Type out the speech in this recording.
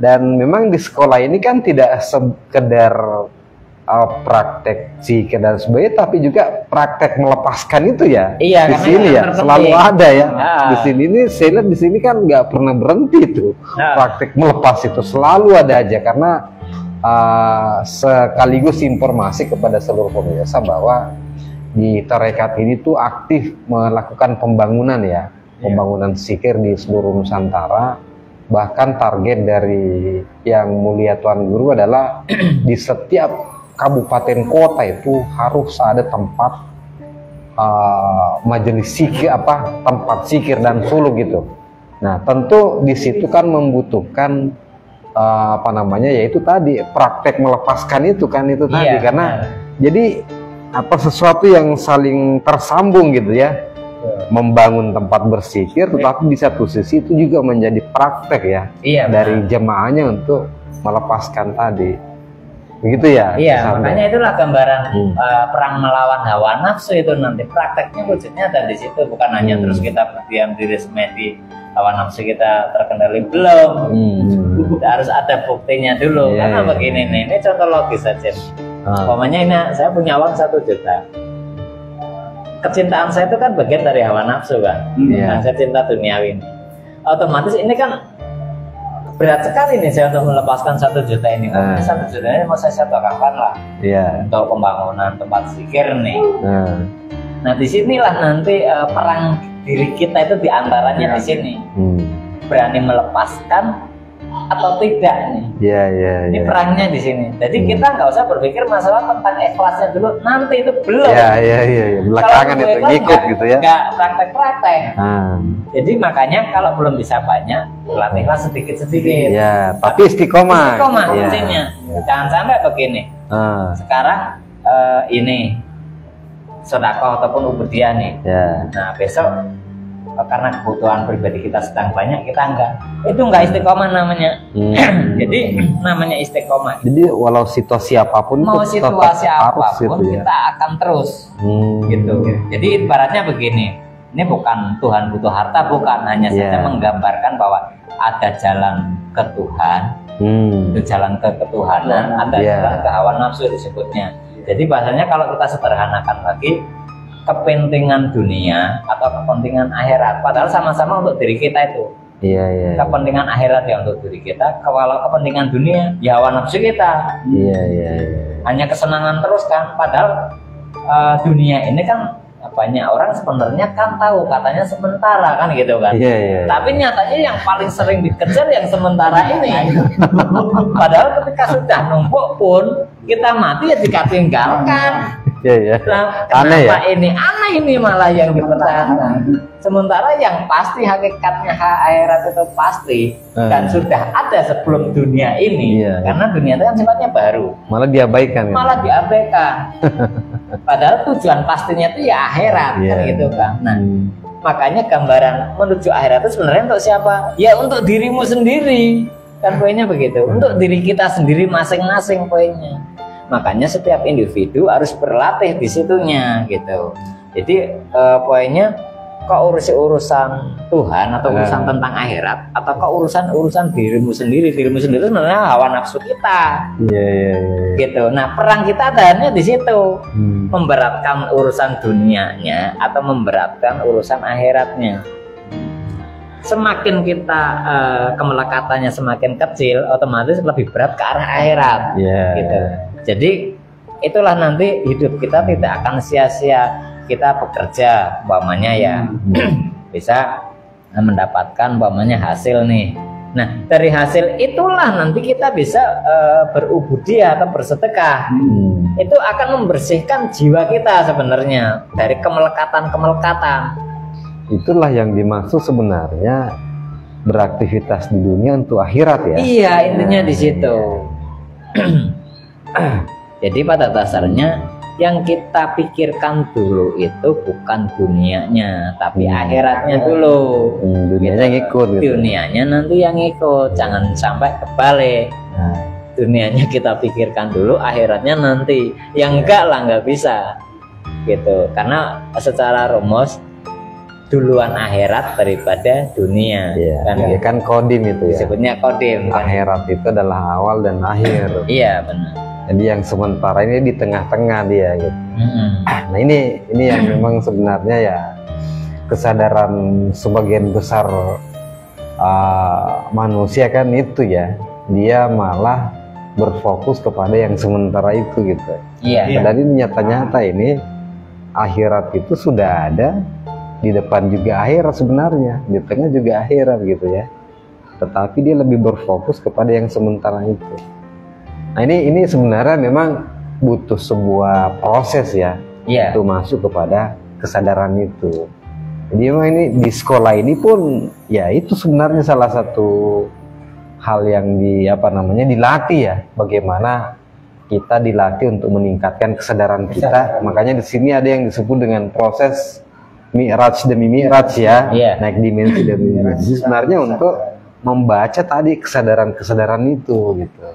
Dan memang di sekolah ini kan tidak sekedar praktek zikir dan sebagainya, tapi juga praktek melepaskan itu ya. Iya, di sini ya selalu ada ya. Di sini ini saya lihat di sini kan nggak pernah berhenti tuh praktek melepas itu, selalu ada aja. Karena sekaligus informasi kepada seluruh pemirsa bahwa di tarekat ini tuh aktif melakukan pembangunan ya, pembangunan zikir di seluruh Nusantara. Bahkan target dari Yang Mulia Tuan Guru adalah di setiap kabupaten kota itu harus ada tempat majelis zikir, tempat zikir dan suluk gitu. Nah, tentu di situ kan membutuhkan yaitu tadi praktek melepaskan itu kan tadi, karena jadi sesuatu yang saling tersambung gitu ya. Membangun tempat berzikir, tetapi di satu sisi itu juga menjadi praktek ya, dari jemaahnya untuk melepaskan tadi, begitu ya. Iya, makanya itulah gambaran perang melawan hawa nafsu itu nanti prakteknya wujudnya ada di situ, bukan hanya terus kita berdiam diri semedi hawa nafsu kita terkendali belum. Harus ada buktinya dulu. Karena begini nih, ini contoh logis saja. Umpamanya ini saya punya uang 1 juta. Kecintaan saya itu kan bagian dari hawa nafsu kan. Nah, saya cinta duniawi ini. Otomatis ini kan berat sekali nih saya untuk melepaskan 1 juta ini. 1 juta ini mau saya sedekahkan lah. Untuk pembangunan tempat zikir nih. Nah, disinilah nanti perang diri kita itu diantaranya di sini. Berani melepaskan atau tidak nih. Ini perangnya di sini. Jadi kita nggak usah berpikir masalah tentang ikhlasnya dulu. Nanti itu belum. Belakangan itu ngikut gitu ya. Nggak praktek-praktek. Jadi makanya kalau belum bisa banyak, latihlah sedikit-sedikit. Tapi istiqomah. Istiqomah kuncinya. Jangan sampai begini. Sekarang ini sedekah ataupun ubudiyah nih. Nah, besok karena kebutuhan pribadi kita sedang banyak, kita itu enggak istiqomah namanya. Jadi namanya istiqomah. Jadi walau situasi apapun, mau situasi apapun gitu, kita akan terus gitu. Jadi ibaratnya begini, ini bukan Tuhan butuh harta, bukan, hanya saja menggambarkan bahwa ada jalan ke Tuhan, jalan ke ketuhanan, ada jalan ke hawa nafsu disebutnya. Jadi bahasanya kalau kita sederhanakan lagi, kepentingan dunia atau kepentingan akhirat, padahal sama-sama untuk diri kita itu. Kepentingan akhirat ya untuk diri kita, kalau kepentingan dunia ya hawa nafsu kita. Hanya kesenangan terus kan, padahal dunia ini kan banyak orang sebenarnya kan tahu katanya sementara kan gitu kan. Tapi nyatanya yang paling sering dikejar yang sementara ini. Padahal ketika sudah numpuk pun kita mati ya ditinggalkan. Nah, kenapa ini aneh ini malah yang dipertahankan, sementara yang pasti hakikatnya akhirat itu pasti dan sudah ada sebelum dunia ini. Karena dunia itu kan sifatnya baru, malah diabaikan. Padahal tujuan pastinya itu ya akhirat kan gitu kan. Nah, makanya gambaran menuju akhirat itu sebenarnya untuk siapa? Ya untuk dirimu sendiri kan, poinnya begitu. Untuk diri kita sendiri masing-masing poinnya. Makanya setiap individu harus berlatih di situnya gitu. Jadi poinnya, kok urusan Tuhan atau urusan tentang akhirat, atau kok urusan dirimu sendiri sebenarnya hawa nafsu kita. Gitu. Nah, perang kita adanya di situ. Memberatkan urusan dunianya atau memberatkan urusan akhiratnya. Semakin kita kemelekatannya semakin kecil, otomatis lebih berat ke arah akhirat. Gitu. Jadi itulah nanti hidup kita tidak akan sia-sia. Kita bekerja umpamanya ya bisa mendapatkan umpamanya hasil nih. Nah, dari hasil itulah nanti kita bisa berubudiyah atau bersedekah. Itu akan membersihkan jiwa kita sebenarnya dari kemelekatan. Itulah yang dimaksud sebenarnya beraktivitas di dunia untuk akhirat ya. Iya, intinya di situ. Jadi pada dasarnya yang kita pikirkan dulu itu bukan dunianya, tapi akhiratnya dulu. Dunianya ngikut. Dunianya nanti yang ikut, jangan sampai kebalik. Dunianya kita pikirkan dulu, akhiratnya nanti. Yang enggak lah, nggak bisa gitu. Karena secara rumus duluan akhirat daripada dunia. Kan, ya kan kodim itu ya. Disebutnya kodim. Akhirat itu adalah awal dan akhir. Iya benar. Jadi yang sementara ini di tengah-tengah dia gitu. Nah ini yang memang sebenarnya ya kesadaran sebagian besar manusia kan itu ya, dia malah berfokus kepada yang sementara itu gitu. Iya. Dan ini nyata-nyata ini akhirat itu sudah ada, di depan juga akhirat sebenarnya, di tengah juga akhirat gitu ya. Tetapi dia lebih berfokus kepada yang sementara itu. Nah ini sebenarnya memang butuh sebuah proses ya, untuk masuk kepada kesadaran itu. Jadi memang ini di sekolah ini pun ya itu sebenarnya salah satu hal yang dilatih ya, bagaimana kita dilatih untuk meningkatkan kesadaran kita. Makanya di sini ada yang disebut dengan proses mi'raj demi mi'raj ya, naik dimensi demi dimensi. Sebenarnya untuk membaca tadi kesadaran-kesadaran itu gitu.